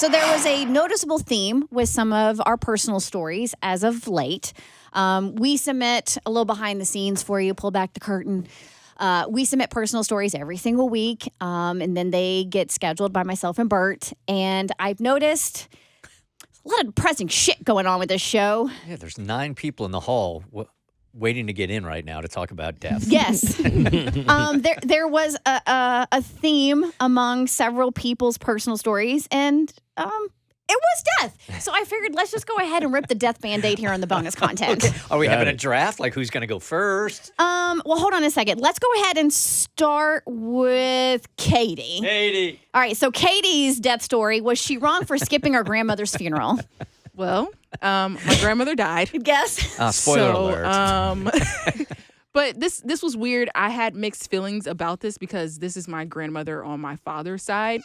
So there was a noticeable theme with some of our personal stories as of late. We submit a little behind the scenes for you, pull back the curtain. We submit personal stories every single week, and then they get scheduled by myself and Bert. And I've noticed a lot of depressing shit going on with this show. Yeah, there's 9 people in the hall waiting to get in right now to talk about death. Yes. There was a theme among several people's personal stories, and it was death. So I figured let's just go ahead and rip the death Band-Aid here on the bonus content. Okay. Are we having a draft? Like, who's going to go first? Well, hold on a second. Let's go ahead and start with Katie. Katie. All right, so Katie's death story was she wrong for skipping her grandmother's funeral? Well, my grandmother died. Guess. Spoiler alert. But this was weird. I had mixed feelings about this because this is my grandmother on my father's side.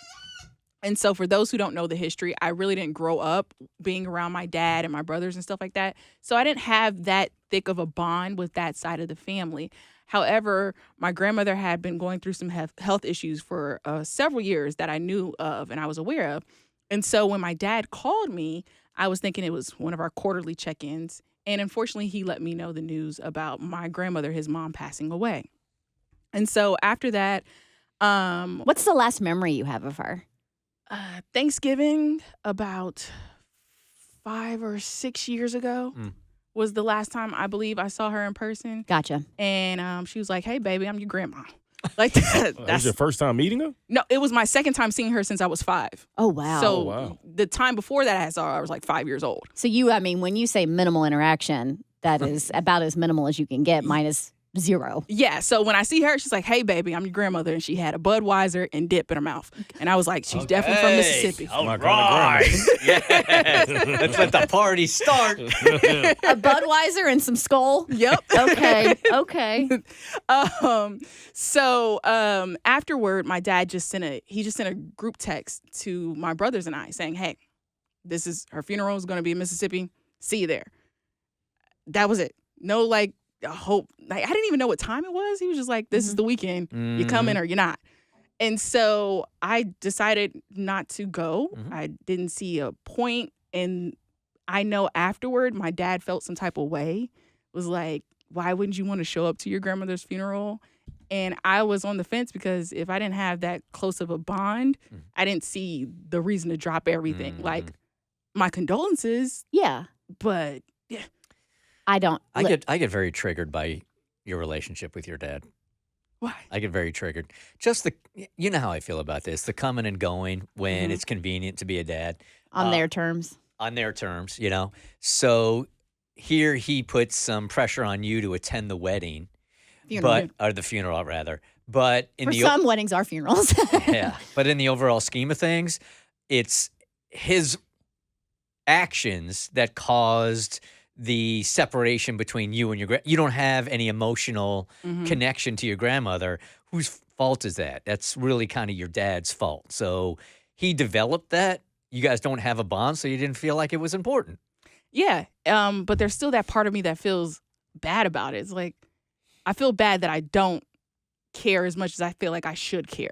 And so for those who don't know the history, I really didn't grow up being around my dad and my brothers and stuff like that. So I didn't have that thick of a bond with that side of the family. However, my grandmother had been going through some health issues for several years that I knew of and I was aware of. And so when my dad called me, I was thinking it was one of our quarterly check-ins. And unfortunately, he let me know the news about my grandmother, his mom, passing away. And so after that... what's the last memory you have of her? Thanksgiving about 5 or 6 years ago was the last time I believe I saw her in person. Gotcha. And she was like, "Hey, baby, I'm your grandma." Like that. That was your first time meeting her? No, it was my second time seeing her since I was 5. Oh, wow. So the time before that I saw her, I was like 5 years old. So when you say minimal interaction, that is about as minimal as you can get, minus 0. Yeah, so when I see her, she's like, "Hey, baby, I'm your grandmother." And she had a Budweiser and dip in her mouth. And I was like, she's definitely from Mississippi. All right. Yes. Let's let the party start. A Budweiser and some Skull? Yep. Okay. So afterward, my dad just sent a group text to my brothers and I saying, "Hey, this is her funeral is going to be in Mississippi. See you there." That was it. No, like, hope. Like, I didn't even know what time it was. He was just like, "This is the weekend. You coming or you're not." And so I decided not to go. I didn't see a point. And I know afterward, my dad felt some type of way. Was like, "Why wouldn't you want to show up to your grandmother's funeral?" And I was on the fence because if I didn't have that close of a bond, I didn't see the reason to drop everything. Like, my condolences. Yeah. But yeah. I don't. I get very triggered by your relationship with your dad. Why? I get very triggered. Just you know how I feel about this, the coming and going when it's convenient to be a dad. On their terms. On their terms, you know. So here he puts some pressure on you to attend the wedding. Or the funeral, rather. But For some weddings are funerals. Yeah. But in the overall scheme of things, it's his actions that caused the separation between you and you don't have any emotional connection to your grandmother. Whose fault is that? That's really kind of your dad's fault. So he developed that. You guys don't have a bond, so you didn't feel like it was important. Yeah. But there's still that part of me that feels bad about it. It's like, I feel bad that I don't care as much as I feel like I should care.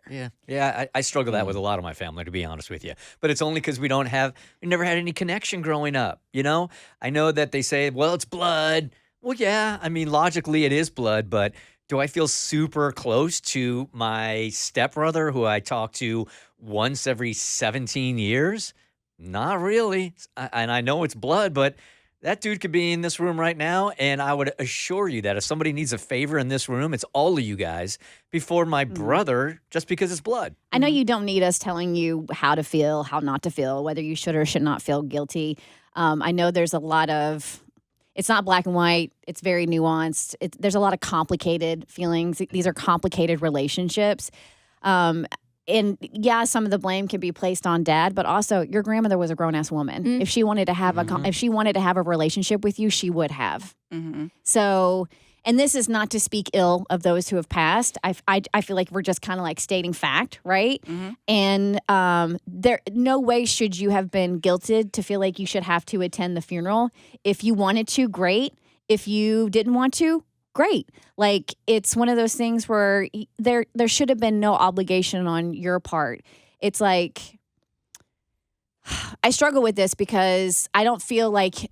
Yeah. I struggle that with a lot of my family, to be honest with you. But it's only because we never had any connection growing up, you know? I know that they say, well, it's blood. Well, yeah, I mean, logically it is blood, but do I feel super close to my stepbrother who I talk to once every 17 years? Not really. And I know it's blood, but that dude could be in this room right now, and I would assure you that if somebody needs a favor in this room, it's all of you guys before my brother, just because it's blood. I know you don't need us telling you how to feel, how not to feel, whether you should or should not feel guilty. I know there's a lot of, it's not black and white. It's very nuanced. There's a lot of complicated feelings. These are complicated relationships. And yeah, some of the blame can be placed on dad, but also your grandmother was a grown-ass woman. If she wanted to have a relationship with you, she would have. So, and this is not to speak ill of those who have passed. I feel like we're just kind of like stating fact, right? And there no way should you have been guilted to feel like you should have to attend the funeral. If you wanted to, great. If you didn't want to, great. Like, it's one of those things where there should have been no obligation on your part. It's like, I struggle with this because I don't feel like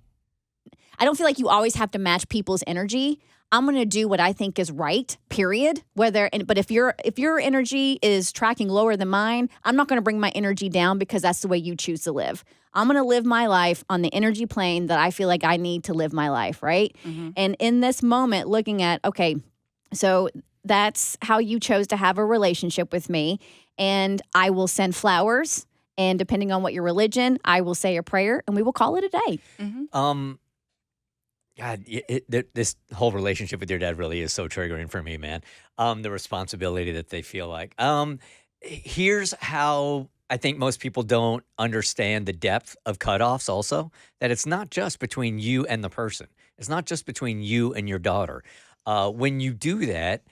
you always have to match people's energy. I'm going to do what I think is right, period. But if your energy is tracking lower than mine, I'm not going to bring my energy down because that's the way you choose to live. I'm going to live my life on the energy plane that I feel like I need to live my life, right? Mm-hmm. And in this moment, looking at, okay, so that's how you chose to have a relationship with me, and I will send flowers, and depending on what your religion, I will say a prayer, and we will call it a day. Mm-hmm. God, this whole relationship with your dad really is so triggering for me, man. The responsibility that they feel like. Here's how I think most people don't understand the depth of cutoffs also, that it's not just between you and the person. It's not just between you and your daughter. When you do that,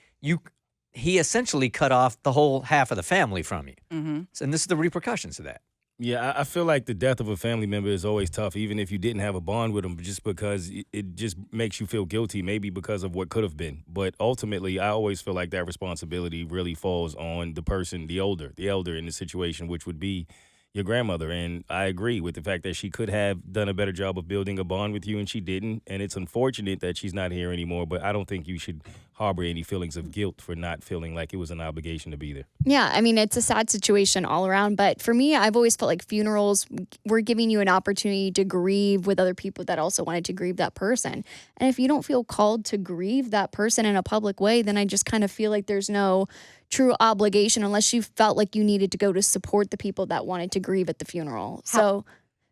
he essentially cut off the whole half of the family from you. Mm-hmm. And this is the repercussions of that. Yeah, I feel like the death of a family member is always tough, even if you didn't have a bond with them, just because it just makes you feel guilty, maybe because of what could have been. But ultimately, I always feel like that responsibility really falls on the person, the elder in the situation, which would be your grandmother. And I agree with the fact that she could have done a better job of building a bond with you, and she didn't. And it's unfortunate that she's not here anymore, but I don't think you should harbor any feelings of guilt for not feeling like it was an obligation to be there. Yeah, I mean, it's a sad situation all around. But for me, I've always felt like funerals were giving you an opportunity to grieve with other people that also wanted to grieve that person. And if you don't feel called to grieve that person in a public way, then I just kind of feel like there's no true obligation unless you felt like you needed to go to support the people that wanted to grieve at the funeral. So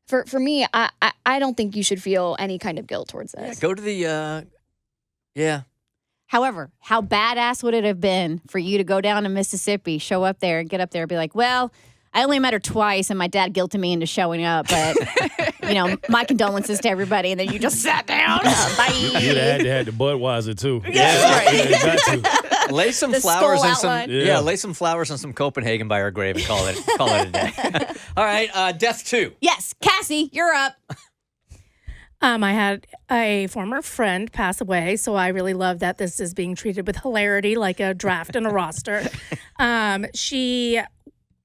for me, I don't think you should feel any kind of guilt towards this. Go to the, yeah. However, how badass would it have been for you to go down to Mississippi, show up there, and get up there and be like, well, I only met her twice, and my dad guilted me into showing up, but, my condolences to everybody, and then you just sat down. Bye. You'd have had to have the Budweiser, too. Yeah, Got to. Lay some The flowers skull and some outline. lay some flowers and some Copenhagen by our grave and call it a day. All right, death 2. Yes, Cassie, you're up. I had a former friend pass away, so I really love that this is being treated with hilarity, like a draft and a roster. She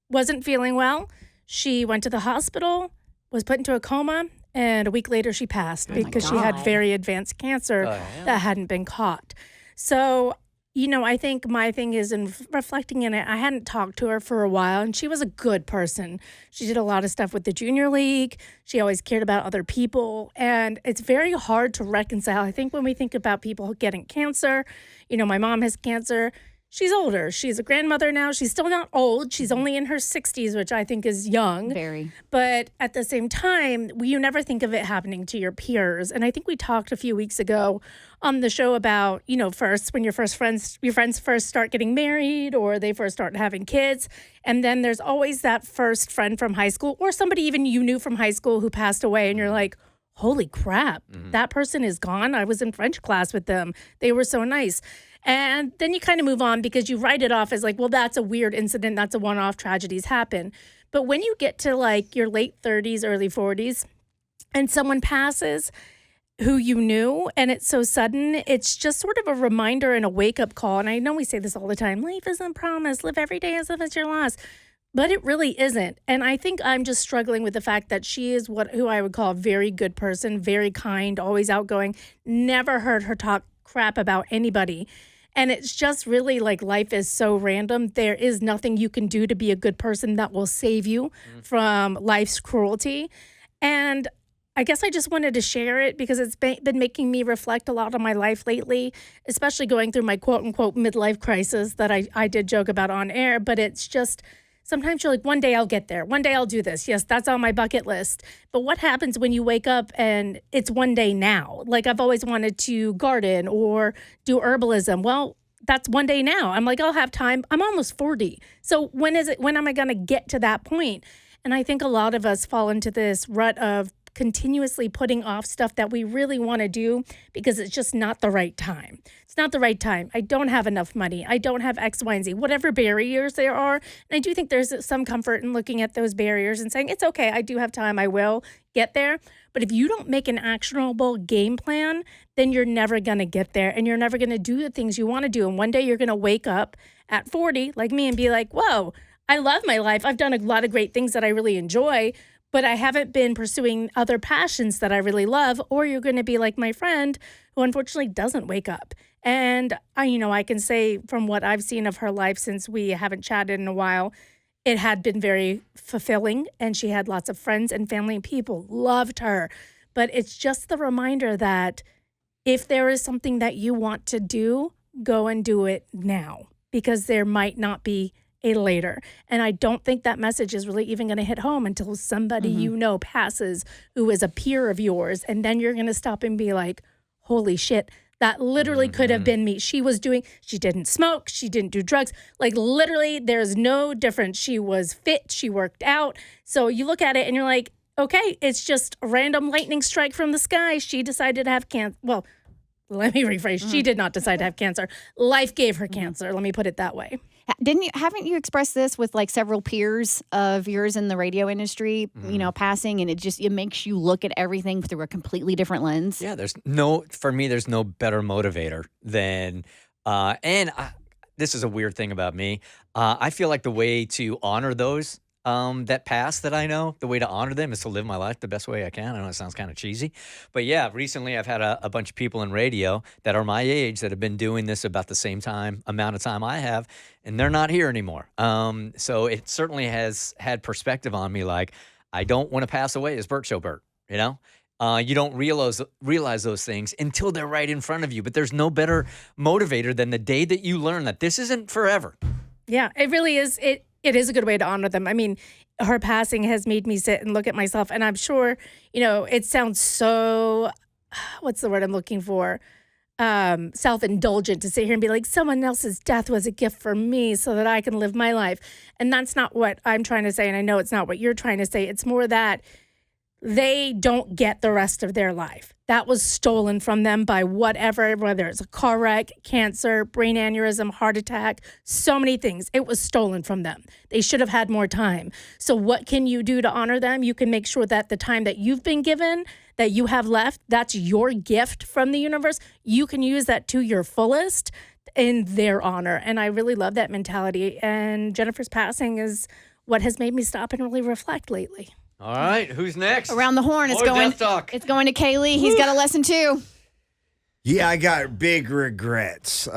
wasn't feeling well. She went to the hospital, was put into a coma, and a week later she passed because she had God. very advanced cancer that hadn't been caught. So, I think my thing is in reflecting in it, I hadn't talked to her for a while, and she was a good person. She did a lot of stuff with the junior league. She always cared about other people, and it's very hard to reconcile. I think when we think about people getting cancer, my mom has cancer. She's older. She's a grandmother now. She's still not old. She's only in her 60s, which I think is young. Very. But at the same time, you never think of it happening to your peers. And I think we talked a few weeks ago on the show about, first when your friends first start getting married or they first start having kids. And then there's always that first friend from high school or somebody even you knew from high school who passed away. And you're like, holy crap, that person is gone. I was in French class with them. They were so nice. And then you kind of move on because you write it off as like, well, that's a weird incident. That's a one-off. Tragedies happen. But when you get to like your late 30s, early 40s, and someone passes who you knew and it's so sudden, it's just sort of a reminder and a wake-up call. And I know we say this all the time, life isn't promised. Live every day as if it's your last. But it really isn't. And I think I'm just struggling with the fact that she is who I would call a very good person, very kind, always outgoing, never heard her talk crap about anybody. And it's just really like life is so random. There is nothing you can do to be a good person that will save you from life's cruelty. And I guess I just wanted to share it because it's been making me reflect a lot on my life lately, especially going through my quote unquote midlife crisis that I did joke about on air. But it's just sometimes you're like, one day I'll get there. One day I'll do this. Yes, that's on my bucket list. But what happens when you wake up and it's one day now? Like I've always wanted to garden or do herbalism. Well, that's one day now. I'm like, I'll have time. I'm almost 40. So when am I going to get to that point? And I think a lot of us fall into this rut of continuously putting off stuff that we really want to do because it's just not the right time. It's not the right time. I don't have enough money. I don't have X, Y, and Z, whatever barriers there are. And I do think there's some comfort in looking at those barriers and saying, it's okay, I do have time, I will get there. But if you don't make an actionable game plan, then you're never going to get there and you're never going to do the things you want to do. And one day you're going to wake up at 40 like me and be like, whoa, I love my life. I've done a lot of great things that I really enjoy. but I haven't been pursuing other passions that I really love, or you're going to be like my friend who unfortunately doesn't wake up. And I can say from what I've seen of her life since we haven't chatted in a while, it had been very fulfilling, and she had lots of friends and family and people loved her. But it's just the reminder that if there is something that you want to do, go and do it now, because there might not be a later. And I don't think that message is really even going to hit home until somebody passes who is a peer of yours. And then you're going to stop and be like, holy shit, that literally could have been me. She didn't smoke, she didn't do drugs. Like literally there's no difference. She was fit, she worked out. So you look at it and you're like, okay, it's just a random lightning strike from the sky. She decided to have cancer. Well, let me rephrase. She did not decide to have cancer. Life gave her cancer. Let me put it that way. Haven't you expressed this with like several peers of yours in the radio industry, passing, and it makes you look at everything through a completely different lens? Yeah, there's no better motivator than, this is a weird thing about me. I feel like the way to honor those that pass that I know, the way to honor them is to live my life the best way I can. I know it sounds kind of cheesy, but yeah, recently I've had a bunch of people in radio that are my age that have been doing this about the same amount of time I have, and they're not here anymore. So it certainly has had perspective on me. Like, I don't want to pass away as Bert Show Bert, you don't realize those things until they're right in front of you. But there's no better motivator than the day that you learn that this isn't forever. Yeah, it really is. It is a good way to honor them. I mean, her passing has made me sit and look at myself, and I'm sure, it sounds so, what's the word I'm looking for? Self-indulgent to sit here and be like, someone else's death was a gift for me so that I can live my life. And that's not what I'm trying to say, and I know it's not what you're trying to say. It's more that they don't get the rest of their life. That was stolen from them by whatever, whether it's a car wreck, cancer, brain aneurysm, heart attack, so many things. It was stolen from them. They should have had more time. So what can you do to honor them? You can make sure that the time that you've been given, that you have left, that's your gift from the universe. You can use that to your fullest in their honor. And I really love that mentality. And Jennifer's passing is what has made me stop and really reflect lately. All right, who's next? Around the horn, it's More going. death talk. It's going to Kaylee. He's got a lesson too. Yeah, I got big regrets.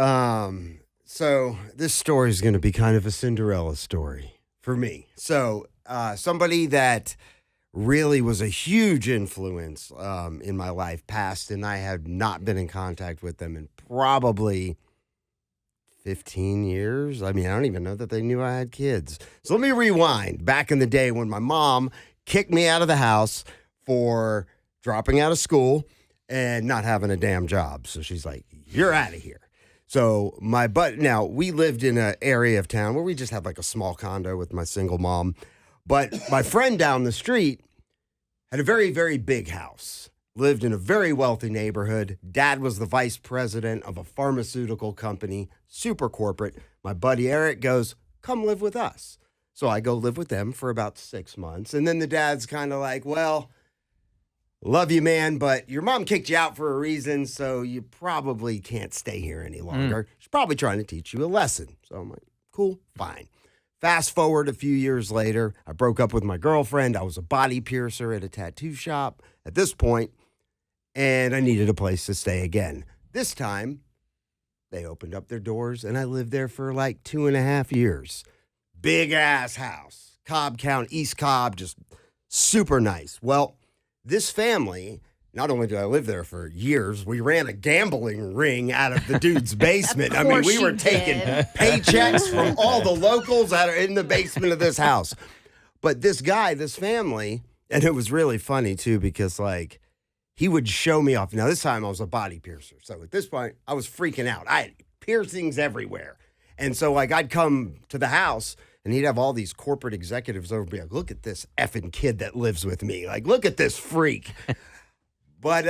So this story is going to be kind of a Cinderella story for me. So somebody that really was a huge influence in my life passed, and I have not been in contact with them in probably 15 years. I mean, I don't even know that they knew I had kids. So let me rewind. Back in the day when my mom kicked me out of the house for dropping out of school and not having a damn job. So she's like, you're out of here. So now we lived in an area of town where we just had like a small condo with my single mom. But my friend down the street had a very, very big house, lived in a very wealthy neighborhood. Dad was the vice president of a pharmaceutical company, super corporate. My buddy Eric goes, come live with us. So I go live with them for about 6 months. And then the dad's kind of like, well, love you, man, but your mom kicked you out for a reason, so you probably can't stay here any longer. She's probably trying to teach you a lesson. So I'm like, cool, fine. Fast forward a few years later, I broke up with my girlfriend. I was a body piercer at a tattoo shop at this point, and I needed a place to stay again. This time, they opened up their doors, and I lived there for like 2.5 years. Big ass house, Cobb County, East Cobb, just super nice. Well, this family, not only did I live there for years, we ran a gambling ring out of the dude's basement. I mean, we were taking paychecks from all the locals that are in the basement of this house. But this family, and it was really funny too, because like he would show me off. Now, this time I was a body piercer. So at this point, I was freaking out. I had piercings everywhere. And so like I'd come to the house and he'd have all these corporate executives over be like, look at this effing kid that lives with me. Like, look at this freak. But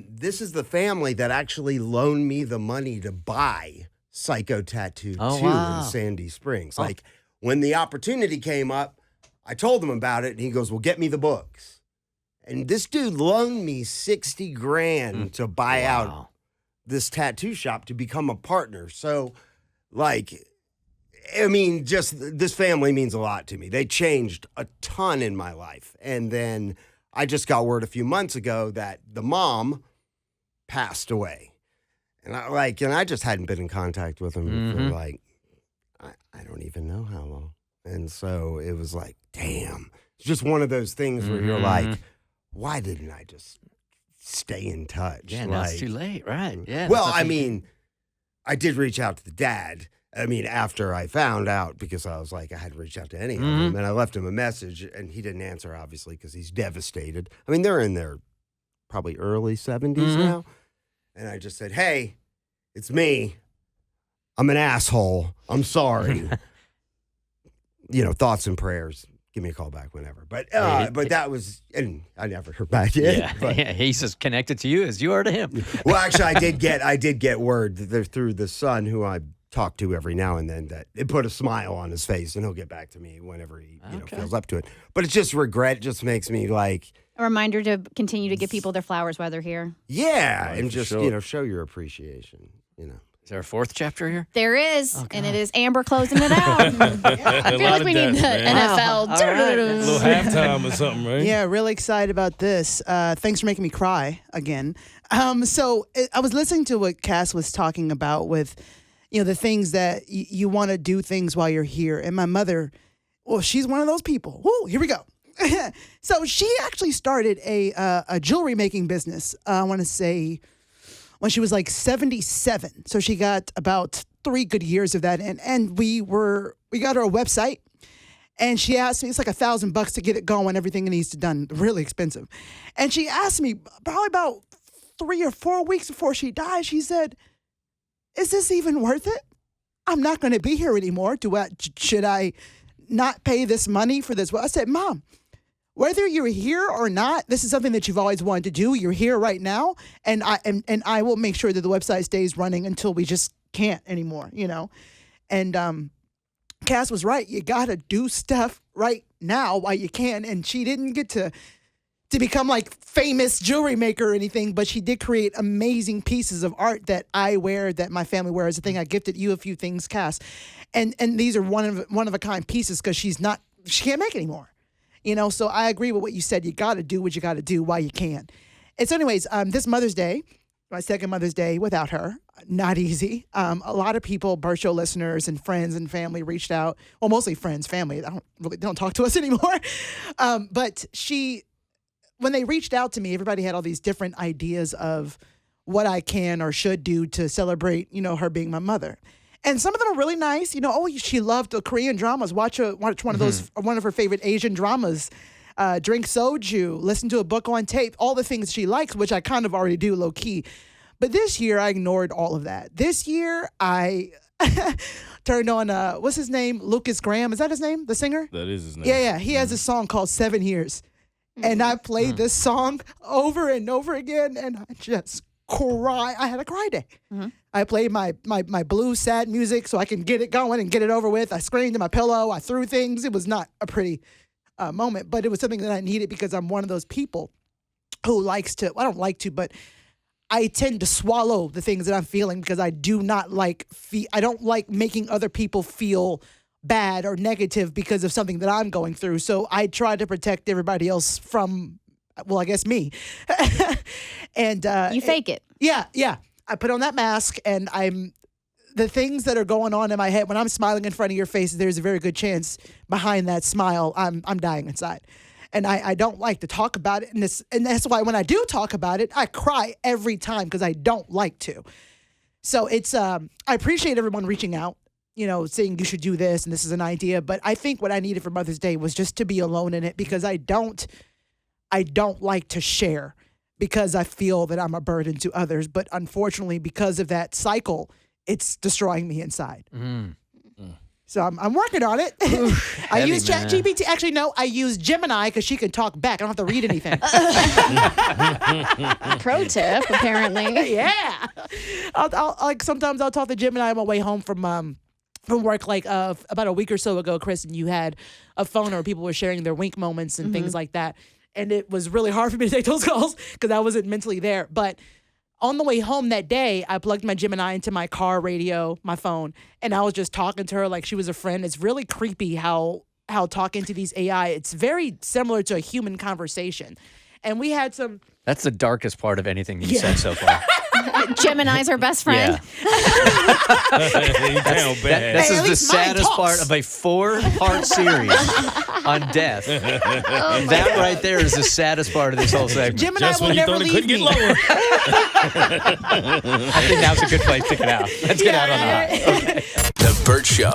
this is the family that actually loaned me the money to buy Psycho Tattoo 2 in Sandy Springs. Like, when the opportunity came up, I told him about it, and he goes, well, get me the books. And this dude loaned me $60,000 to buy out this tattoo shop to become a partner. So, like, I mean, just this family means a lot to me. They changed a ton in my life. And then I just got word a few months ago that the mom passed away. And I just hadn't been in contact with him for like, I don't even know how long. And so it was like, damn. It's just one of those things where you're like, why didn't I just stay in touch? Yeah, now it's too late, right? Yeah. Well, I mean, I did reach out to the dad. I mean, after I found out, because I was like, I hadn't reached out to any of them, and I left him a message, and he didn't answer, obviously, because he's devastated. I mean, they're in their probably early 70s now. And I just said, hey, it's me. I'm an asshole. I'm sorry. Thoughts and prayers. Give me a call back whenever. But that was, and I never heard back yet. Yeah, but, he's as connected to you as you are to him. Well, actually, I did get word through the son who I talk to every now and then that it put a smile on his face, and he'll get back to me whenever he feels up to it. But it's just regret. It just makes me like A reminder to continue to give people their flowers while they're here. yeah, Right, and for just sure. show your appreciation. Is there a fourth chapter here? There is, and it is Amber closing it out. I feel like we need the NFL. little halftime or something, right? Yeah, really excited about this. Thanks for making me cry again. I was listening to what Cass was talking about with, the things that you want to do things while you're here. And my mother, well, she's one of those people. Woo, here we go. So she actually started a jewelry making business. I want to say when she was like 77. So she got about 3 good years of that. And we got her a website. And she asked me, it's like $1,000 to get it going, everything it needs to done, really expensive. And she asked me probably about 3 or 4 weeks before she died, she said, is this even worth it? I'm not going to be here anymore. Should I not pay this money for this? Well, I said, Mom, whether you're here or not, this is something that you've always wanted to do. You're here right now, and I will make sure that the website stays running until we just can't anymore, And Cass was right. You got to do stuff right now while you can. And she didn't get to become like famous jewelry maker or anything, but she did create amazing pieces of art that I wear, that my family wears. I think I gifted you a few things, Cass. And these are one of a kind pieces because she can't make anymore. So I agree with what you said. You got to do what you got to do while you can. And so anyways, this Mother's Day, my second Mother's Day without her, not easy. A lot of people, Bert Show listeners and friends and family reached out. Well, mostly friends, family. They don't talk to us anymore. But when they reached out to me, everybody had all these different ideas of what I can or should do to celebrate, her being my mother. And some of them are really nice. She loved the Korean dramas. Watch one of those, one of her favorite Asian dramas. Drink soju, listen to a book on tape, all the things she likes, which I kind of already do low key. But this year, I ignored all of that. This year, I turned on, what's his name? Lucas Graham. Is that his name? The singer? That is his name. Yeah. He has a song called 7 Years. And I played this song over and over again, and I just cry. I had a cry day. I played my blues, sad music so I can get it going and get it over with. I screamed in my pillow. I threw things. It was not a pretty moment, but it was something that I needed because I'm one of those people who likes to, I don't like to, but I tend to swallow the things that I'm feeling because I do not I don't like making other people feel bad or negative because of something that I'm going through. So I try to protect everybody else from, well, I guess me. And You fake it. Yeah. I put on that mask, and the things that are going on in my head when I'm smiling in front of your face, there's a very good chance behind that smile I'm dying inside. And I don't like to talk about it, and that's why when I do talk about it, I cry every time because I don't like to. So it's I appreciate everyone reaching out, saying you should do this and this is an idea. But I think what I needed for Mother's Day was just to be alone in it because I don't like to share because I feel that I'm a burden to others. But unfortunately, because of that cycle, it's destroying me inside. So I'm working on it. I use ChatGPT. Actually, no, I use Gemini because she can talk back. I don't have to read anything. Pro tip, apparently. Yeah. I'll sometimes I'll talk to Gemini on my way home from work. Like about a week or so ago, Chris, and you had a phone where people were sharing their wink moments and things like that. And it was really hard for me to take those calls because I wasn't mentally there. But on the way home that day, I plugged my Gemini into my car radio, my phone, and I was just talking to her like she was a friend. It's really creepy how talking to these AI, it's very similar to a human conversation. And we had some. That's the darkest part of anything you said so far. Gemini's her best friend. This is the saddest part of a 4-part series on death. That right there is the saddest part of this whole segment. Gemini Just will when you never thought it leave couldn't me. get lower. I think now's a good place to get out. Let's get out on that. The Bert Show.